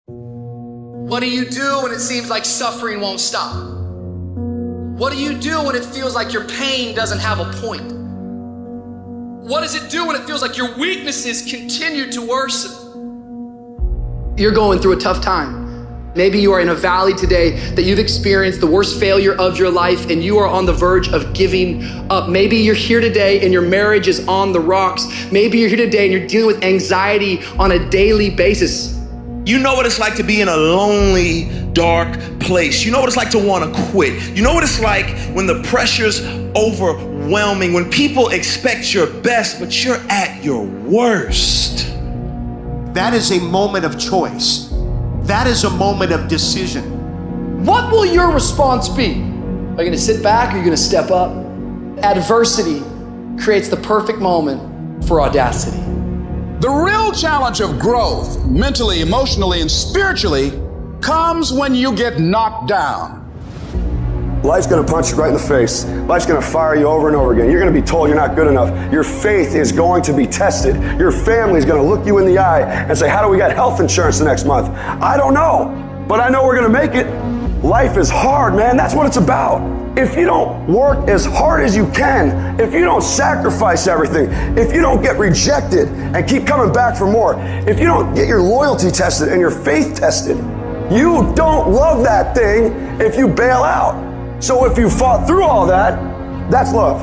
What do you do when it seems like suffering won't stop? What do you do when it feels like your pain doesn't have a point? What does it do when it feels like your weaknesses continue to worsen? You're going through a tough time. Maybe you are in a valley today that you've experienced the worst failure of your life and you are on the verge of giving up. Maybe you're here today and your marriage is on the rocks. Maybe you're here today and you're dealing with anxiety on a daily basis. You know what it's like to be in a lonely, dark place. You know what it's like to want to quit. You know what it's like when the pressure's overwhelming, when people expect your best, but you're at your worst. That is a moment of choice. That is a moment of decision. What will your response be? Are you going to sit back or are you going to step up? Adversity creates the perfect moment for audacity. The real challenge of growth, mentally, emotionally, and spiritually, comes when you get knocked down. Life's gonna punch you right in the face. Life's gonna fire you over and over again. You're gonna be told you're not good enough. Your faith is going to be tested. Your family's gonna look you in the eye and say, how do we get health insurance the next month? I don't know, but I know we're gonna make it. Life is hard, man. That's what it's about. If you don't work as hard as you can, if you don't sacrifice everything, if you don't get rejected and keep coming back for more, if you don't get your loyalty tested and your faith tested, you don't love that thing if you bail out. So if you fought through all that, that's love.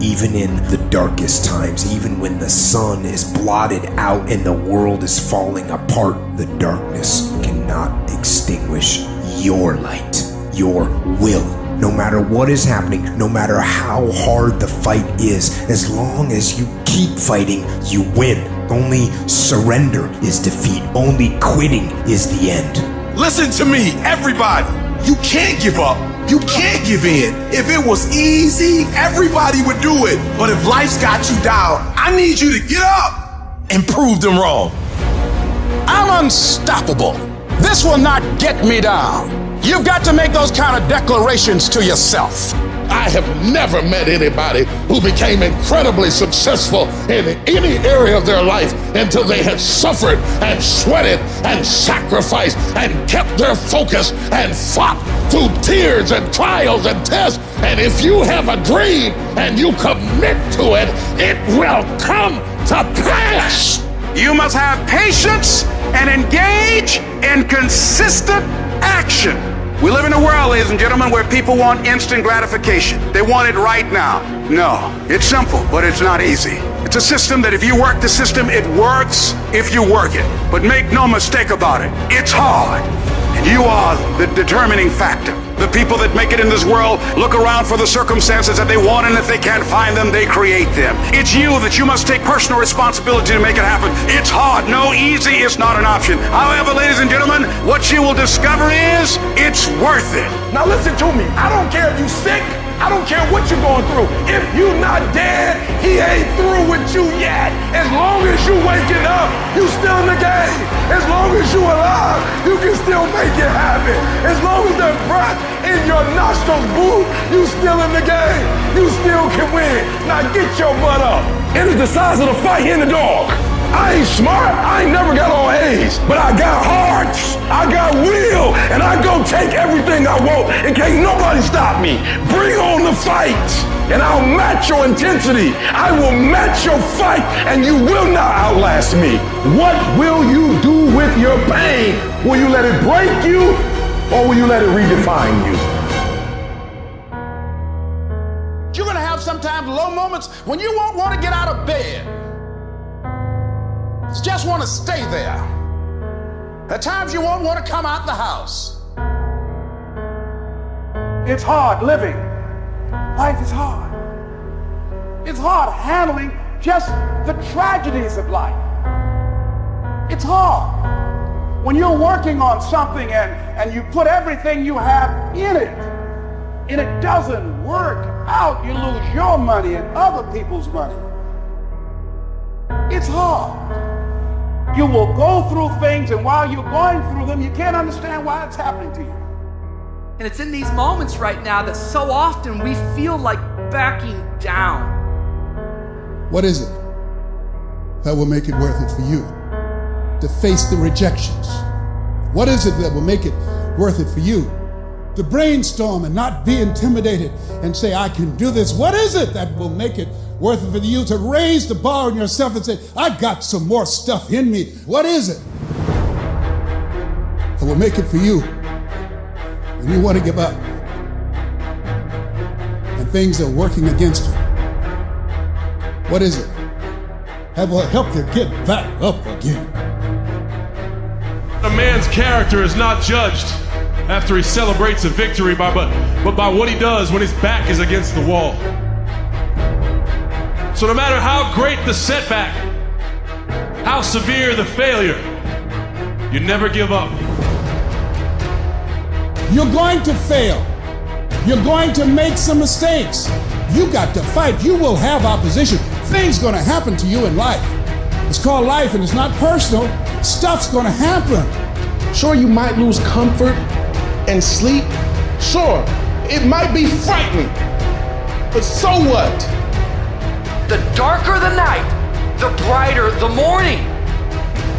Even in the darkest times, even when the sun is blotted out and the world is falling apart, the darkness cannot extinguish your light, your will. No matter what is happening, no matter how hard the fight is, as long as you keep fighting, you win. Only surrender is defeat. Only quitting is the end. Listen to me, everybody. You can't give up. You can't give in. If it was easy, everybody would do it. But if life's got you down, I need you to get up and prove them wrong. I'm unstoppable. This will not get me down. You've got to make those kind of declarations to yourself. I have never met anybody who became incredibly successful in any area of their life until they had suffered and sweated and sacrificed and kept their focus and fought through tears and trials and tests. And if you have a dream and you commit to it, it will come to pass. You must have patience and engage in consistent action. We live in a world, ladies and gentlemen, where people want instant gratification. They want it right now. No, it's simple, but it's not easy. It's a system that if you work the system, it works if you work it. But make no mistake about it, it's hard. And you are the determining factor. The people that make it in this world look around for the circumstances that they want, and if they can't find them, they create them. It's you that you must take personal responsibility to make it happen. It's hard. No, easy is not an option. However, ladies and gentlemen, what you will discover is it's worth it. Now listen to me. I don't care if you're sick. I don't care what you're going through. If you're not dead, he ain't through with you yet. As long as you waking up, you still in the game. As long as you alive, you can still make it happen. As long as that breath in your nostrils move, you still in the game. You still can win. Now get your butt up. It is the size of the fight in the dog. I ain't smart, I ain't never got on A's, but I got heart, I got will, and I go take everything I want, and can't nobody stop me. Bring on the fight, and I'll match your intensity. I will match your fight, and you will not outlast me. What will you do with your pain? Will you let it break you, or will you let it redefine you? You're gonna have sometimes low moments when you won't want to get out of bed. Just want to stay there. At times you won't want to come out the house. It's hard living. Life is hard. It's hard handling just the tragedies of life. It's hard when you're working on something and you put everything you have in it, and it doesn't work out. You lose your money and other people's money. It's hard. You will go through things, and while you're going through them, you can't understand why it's happening to you. And it's in these moments right now that so often we feel like backing down. What is it that will make it worth it for you to face the rejections, What is it that will make it worth it for you? To brainstorm and not be intimidated and say, I can do this. What is it that will make it worth it for you to raise the bar on yourself and say, I got some more stuff in me? What is it that will make it for you when you want to give up and things are working against you? What is it that will help you get back up again? A man's character is not judged after he celebrates a victory, but by what he does when his back is against the wall. So no matter how great the setback, how severe the failure, you never give up. You're going to fail. You're going to make some mistakes. You got to fight. You will have opposition. Things going to happen to you in life. It's called life and it's not personal. Stuff's going to happen. Sure, you might lose comfort and sleep. Sure, it might be frightening, but so what? The darker the night, the brighter the morning.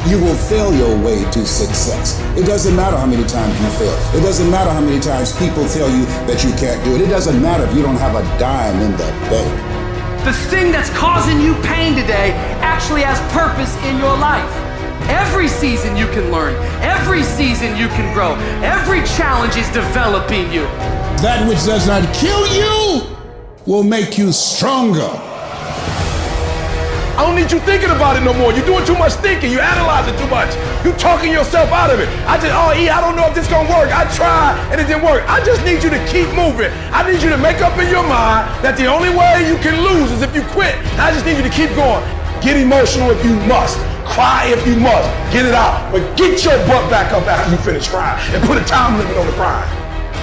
You will fail your way to success. It doesn't matter how many times you fail. It doesn't matter how many times people tell you that you can't do it. It doesn't matter if you don't have a dime in the bank. The thing that's causing you pain today actually has purpose in your life. Every season you can learn. Every season you can grow. Every challenge is developing you. That which does not kill you will make you stronger. I don't need you thinking about it no more. You're doing too much thinking. You're analyzing too much. You're talking yourself out of it. I don't know if this gonna work. I tried and it didn't work. I just need you to keep moving. I need you to make up in your mind that the only way you can lose is if you quit. I just need you to keep going. Get emotional if you must. Cry if you must. Get it out. But get your butt back up after you finish crying and put a time limit on the crying.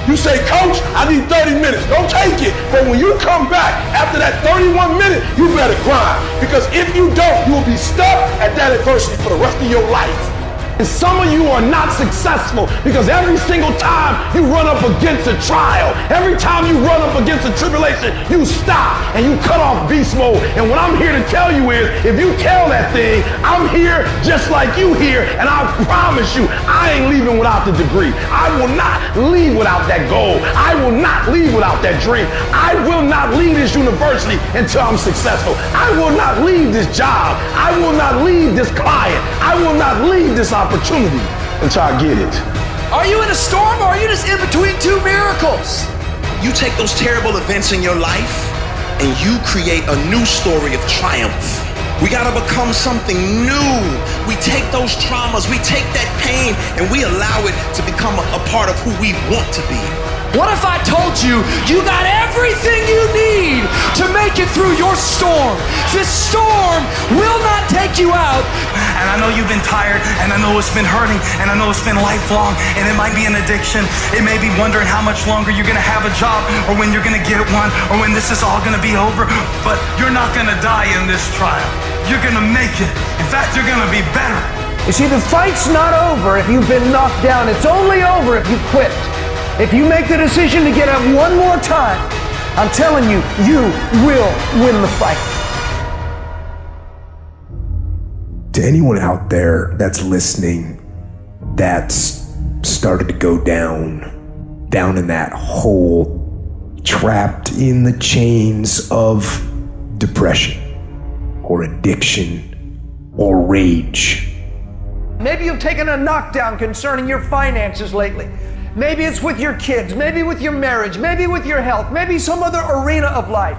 You say, Coach, I need 30 minutes. Don't take it. But when you come back after that 31 minutes, you better grind. Because if you don't, you will be stuck at that adversity for the rest of your life. And some of you are not successful because every single time you run up against a trial, every time you run up against a tribulation, you stop and you cut off beast mode. And what I'm here to tell you is, if you tell that thing, I'm here just like you here, and I promise you, I ain't leaving without the degree. I will not leave without that goal. I will not leave without that dream. I will not leave this university until I'm successful. I will not leave this job. I will not leave this client. I will not leave this opportunity until I get it. Are you in a storm or are you just in between two miracles? You take those terrible events in your life and you create a new story of triumph. We gotta become something new. We take those traumas, we take that pain, and we allow it to become a part of who we want to be. What if I told you you got everything you need to make it through your storm? This storm will not take you out. And I know you've been tired, and I know it's been hurting, and I know it's been lifelong, and it might be an addiction. It may be wondering how much longer you're gonna have a job, or when you're gonna get one, or when this is all gonna be over. But you're not gonna die in this trial. You're gonna make it. In fact, you're gonna be better. You see, the fight's not over if you've been knocked down. It's only over if you quit. If you make the decision to get up one more time, I'm telling you, you will win the fight. To anyone out there that's listening, that's started to go down in that hole, trapped in the chains of depression or addiction or rage. Maybe you've taken a knockdown concerning your finances lately. Maybe it's with your kids, maybe with your marriage, maybe with your health, maybe some other arena of life.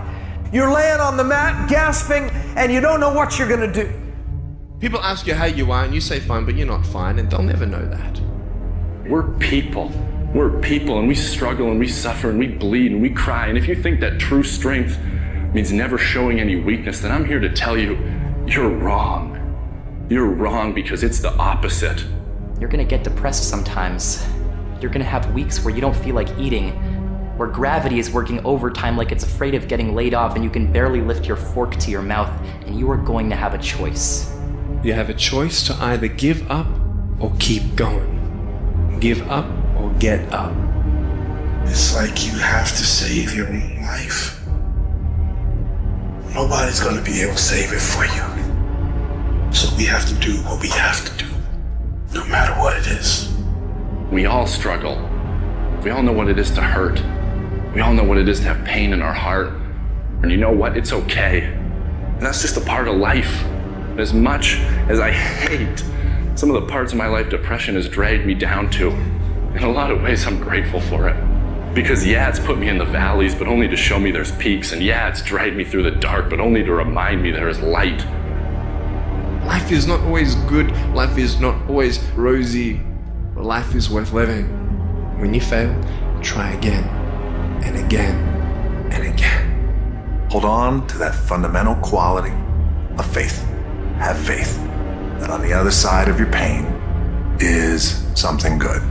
You're laying on the mat, gasping, and you don't know what you're gonna do. People ask you how you are, and you say fine, but you're not fine, and they'll never know that. We're people, and we struggle, and we suffer, and we bleed, and we cry. And if you think that true strength means never showing any weakness, then I'm here to tell you, you're wrong. You're wrong, because it's the opposite. You're gonna get depressed sometimes. You're gonna have weeks where you don't feel like eating, where gravity is working overtime like it's afraid of getting laid off and you can barely lift your fork to your mouth, and you are going to have a choice. You have a choice to either give up or keep going. Give up or get up. It's like you have to save your own life. Nobody's gonna be able to save it for you. So we have to do what we have to do, no matter what it is. We all struggle. We all know what it is to hurt. We all know what it is to have pain in our heart. And you know what? It's okay. And that's just a part of life. As much as I hate some of the parts of my life depression has dragged me down to, in a lot of ways, I'm grateful for it. Because yeah, it's put me in the valleys, but only to show me there's peaks. And yeah, it's dragged me through the dark, but only to remind me there is light. Life is not always good. Life is not always rosy. But life is worth living. When you fail, try again and again and again. Hold on to that fundamental quality of faith. Have faith that on the other side of your pain is something good.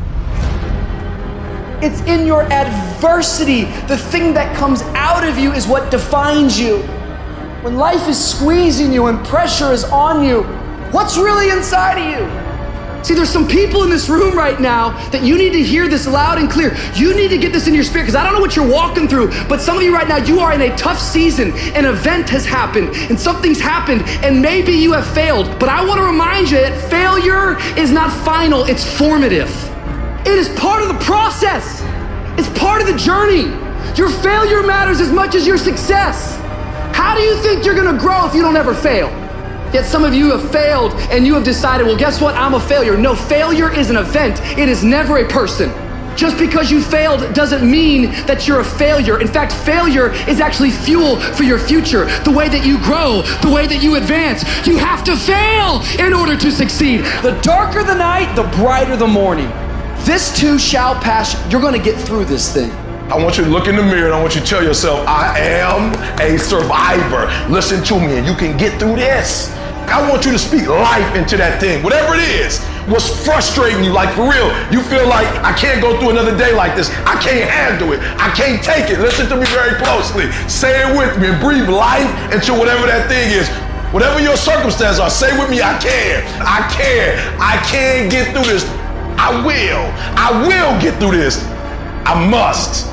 It's in your adversity. The thing that comes out of you is what defines you. When life is squeezing you and pressure is on you, what's really inside of you? See, there's some people in this room right now that you need to hear this loud and clear. You need to get this in your spirit, because I don't know what you're walking through, but some of you right now, you are in a tough season. An event has happened and something's happened, and maybe you have failed. But I want to remind you that failure is not final, it's formative. It is part of the process. It's part of the journey. Your failure matters as much as your success. How do you think you're gonna grow if you don't ever fail? Yet some of you have failed and you have decided, well, guess what? I'm a failure. No, failure is an event. It is never a person. Just because you failed doesn't mean that you're a failure. In fact, failure is actually fuel for your future. The way that you grow, the way that you advance. You have to fail in order to succeed. The darker the night, the brighter the morning. This too shall pass. You're gonna get through this thing. I want you to look in the mirror and I want you to tell yourself, I am a survivor. Listen to me and you can get through this. I want you to speak life into that thing, whatever it is. What's frustrating you, like for real, you feel like I can't go through another day like this. I can't handle it. I can't take it. Listen to me very closely. Say it with me and breathe life into whatever that thing is. Whatever your circumstances are, say with me, I can. I can. I can get through this. I will get through this. I must.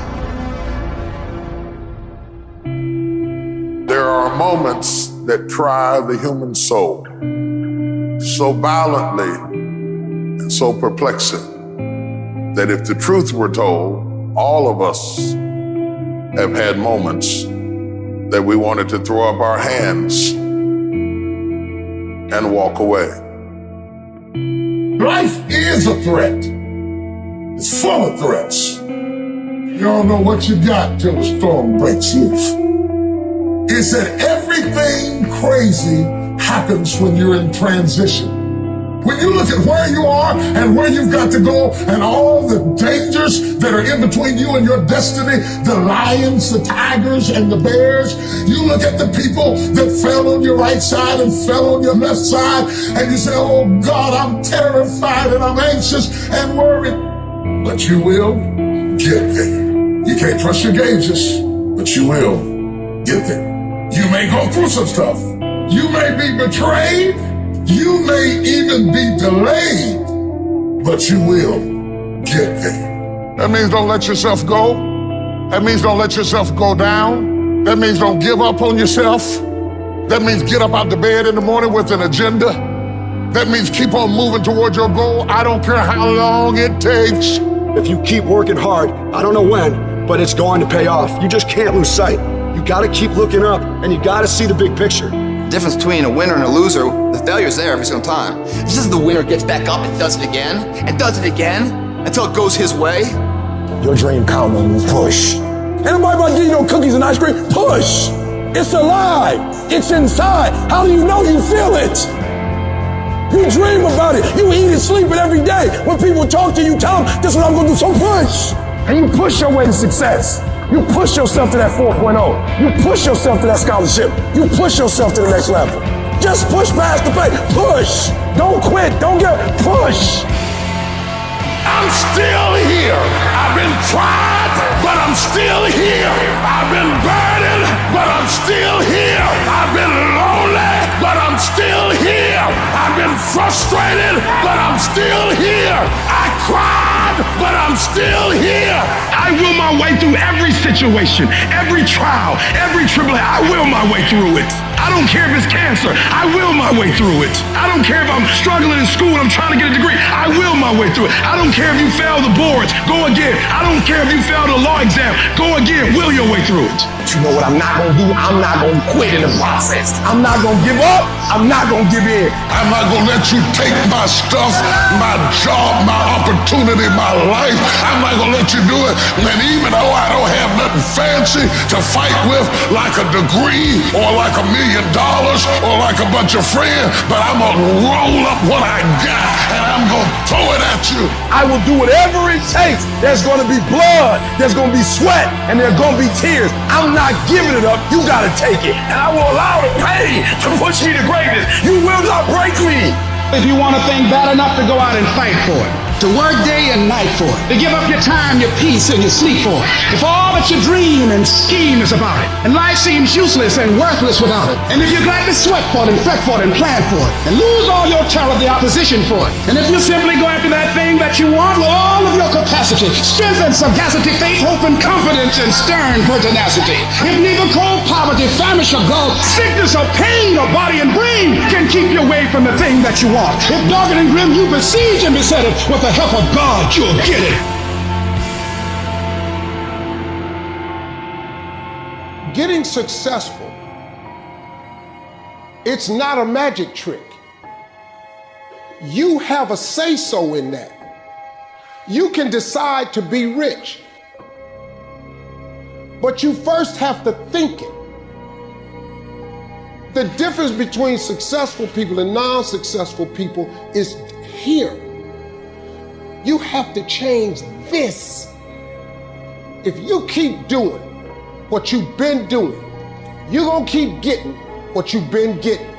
There are moments that try the human soul so violently and so perplexing that if the truth were told, all of us have had moments that we wanted to throw up our hands and walk away. Life is a threat. It's full of threats. You don't know what you got till the storm breaks loose. It's that everything crazy happens when you're in transition. When you look at where you are and where you've got to go and all the dangers that are in between you and your destiny, the lions, the tigers, and the bears, you look at the people that fell on your right side and fell on your left side, and you say, oh God, I'm terrified and I'm anxious and worried. But you will get there. You can't trust your gauges, but you will get there. You may go through some stuff. You may be betrayed. You may even be delayed, but you will get there. That means don't let yourself go. That means don't let yourself go down. That means don't give up on yourself. That means get up out the bed in the morning with an agenda. That means keep on moving toward your goal. I don't care how long it takes. If you keep working hard, I don't know when, but it's going to pay off. You just can't lose sight. You gotta keep looking up and you gotta see the big picture. The difference between a winner and a loser, the failure's there every single time. It's just the winner gets back up and does it again, and does it again, until it goes his way. Your dream come when you push. Anybody about to give you no cookies and ice cream? Push. It's alive. It's inside. How do you know you feel it? You dream about it. You eat and sleep it every day. When people talk to you, tell them, this is what I'm gonna do, so push. And you push your way to success. You push yourself to that 4.0. You push yourself to that scholarship. You push yourself to the next level. Just push past the pain. Push. Don't quit. Don't push. I'm still here. I've been tried, but I'm still here. I've been burdened, but I'm still here. I've been lonely, but I'm still here. I've been frustrated, but I'm still here. I cried, but I'm still here. I will my way through every situation, every trial, every tribulation. I will my way through it. I don't care if it's cancer. I will my way through it. I don't care if I'm struggling in school and I'm trying to get a degree. I will my way through it. I don't care if you fail the boards. Go again. I don't care if you fail the law exam. Go again. Will your way through it. But you know what I'm not gonna do? I'm not gonna quit in the process. I'm not gonna give up. I'm not gonna give in. I'm not gonna let you take my stuff, my job, my opportunity, my life. I'm not gonna let you do it. And even though I don't have nothing fancy to fight with, like a degree or like $1 million or like a bunch of friends, but I'm gonna roll up what I got and I'm gonna throw it at you. I will do whatever it takes. There's gonna be blood, there's gonna be sweat, and there's gonna be tears. I'm not giving it up. You gotta take it. And I will allow the pain to push me to greatness. You will not break me. If you want a thing bad enough to go out and fight for it, to work day and night for it, to give up your time, your peace, and your sleep for it, if all that you dream and scheme is about it, and life seems useless and worthless without it, and if you gladly sweat for it and fret for it and plan for it, and lose all your terror of the opposition for it, and if you simply go after that thing that you want with all of your capacity, strength and sagacity, faith, hope and confidence, and stern pertinacity, if neither cold poverty, famish or gulf, sickness or pain or body and brain can keep you away from the thing that you want, if dark and grim you besiege and beset it, with the help of God, you'll get it. Getting successful, it's not a magic trick. You have a say-so in that. You can decide to be rich, but you first have to think it. The difference between successful people and non-successful people is here. You have to change this. If you keep doing what you've been doing, you're gonna keep getting what you've been getting.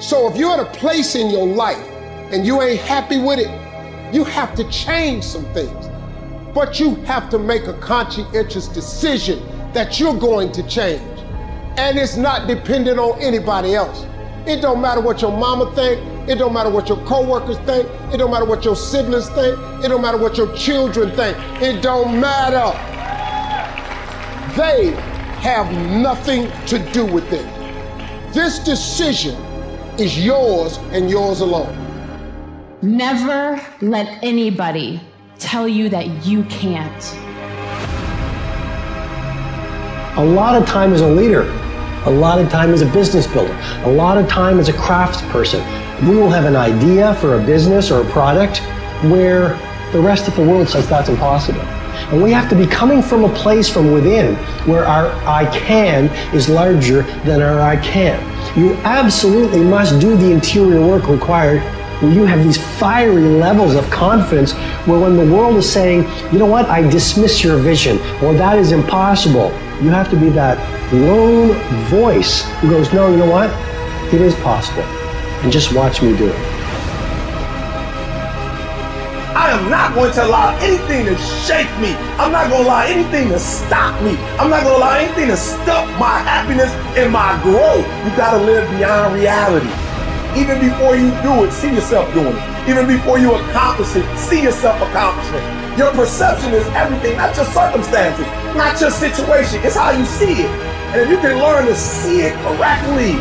So if you're at a place in your life and you ain't happy with it, you have to change some things. But you have to make a conscientious decision that you're going to change. And it's not dependent on anybody else. It don't matter what your mama think. It don't matter what your coworkers think. It don't matter what your siblings think. It don't matter what your children think. It don't matter. They have nothing to do with it. This decision is yours and yours alone. Never let anybody tell you that you can't. A lot of time as a leader, a lot of time as a business builder, a lot of time as a craftsperson, we will have an idea for a business or a product where the rest of the world says that's impossible. And we have to be coming from a place from within where our I can is larger than our I can. You absolutely must do the interior work required where you have these fiery levels of confidence where when the world is saying, you know what, I dismiss your vision, or that is impossible, you have to be that lone voice who goes, no, you know what, it is possible, and just watch me do it. I am not going to allow anything to shake me. I'm not going to allow anything to stop me. I'm not going to allow anything to stop my happiness and my growth. You got to live beyond reality. Even before you do it, see yourself doing it. Even before you accomplish it, see yourself accomplishing it. Your perception is everything, not your circumstances, not your situation. It's how you see it. And if you can learn to see it correctly,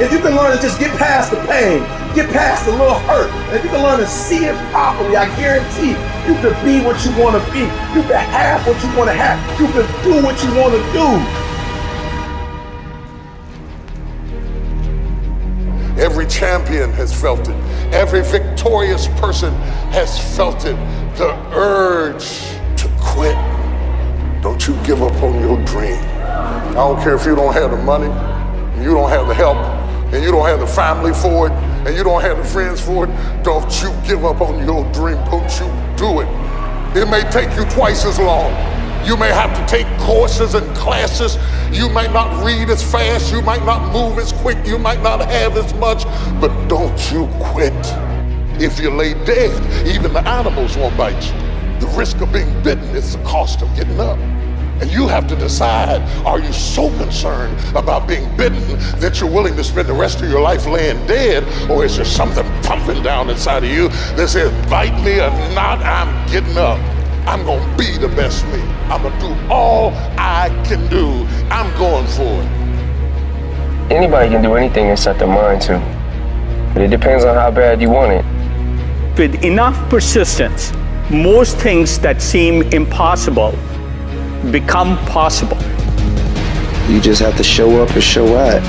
if you can learn to just get past the pain, get past the little hurt, and if you can learn to see it properly, I guarantee you can be what you want to be. You can have what you want to have. You can do what you want to do. Every champion has felt it. Every victorious person has felt it. The urge to quit. Don't you give up on your dream. I don't care if you don't have the money, and you don't have the help, and you don't have the family for it, and you don't have the friends for it. Don't you give up on your dream. Don't you do it. It may take you twice as long. You may have to take courses and classes. You might not read as fast. You might not move as quick. You might not have as much, but don't you quit. If you lay dead, even the animals won't bite you. The risk of being bitten is the cost of getting up. And you have to decide, are you so concerned about being bitten that you're willing to spend the rest of your life laying dead? Or is there something pumping down inside of you that says, bite me or not, I'm getting up. I'm gonna be the best me. I'm gonna do all I can do. I'm going for it. Anybody can do anything they set their mind to. But it depends on how bad you want it. With enough persistence, most things that seem impossible become possible. You just have to show up and show out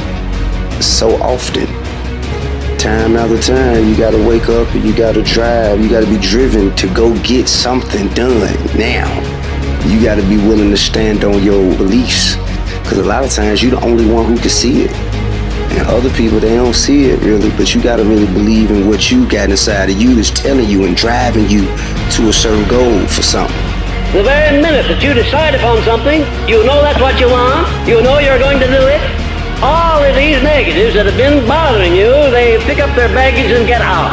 so often. Time after time, you gotta wake up and you gotta drive. You gotta be driven to go get something done now. You gotta be willing to stand on your beliefs. Because a lot of times you're the only one who can see it. And other people, they don't see it really, but you gotta really believe in what you got inside of you that's telling you and driving you to a certain goal for something. The very minute that you decide upon something, you know that's what you want, you know you're going to do it. All of these negatives that have been bothering you, they pick up their baggage and get out.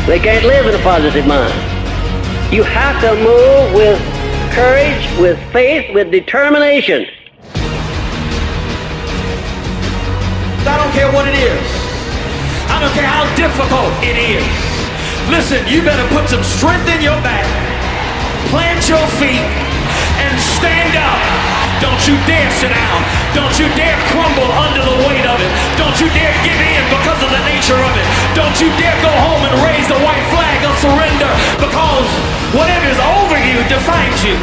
They can't live in a positive mind. You have to move with courage, with faith, with determination. I don't care what it is. I don't care how difficult it is. Listen, you better put some strength in your back, plant your feet, and stand up. Don't you dare sit down. Don't you dare crumble under the weight of it. Don't you dare give in because of the nature of it. Don't you dare go home and raise the white flag of surrender, because whatever is over you defines you.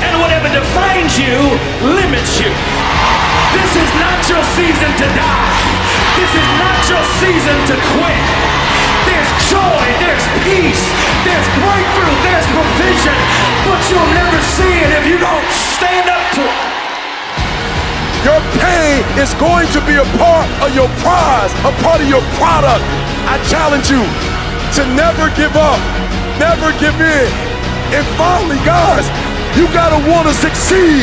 And whatever defines you limits you. This is not your season to die. This is not your season to quit. There's joy, there's peace, there's breakthrough, there's provision, but you'll never see it if you don't stand up to it. Your pain is going to be a part of your prize, a part of your product. I challenge you to never give up, never give in. And finally, guys, you gotta wanna succeed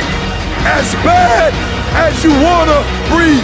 as bad as you wanna breathe.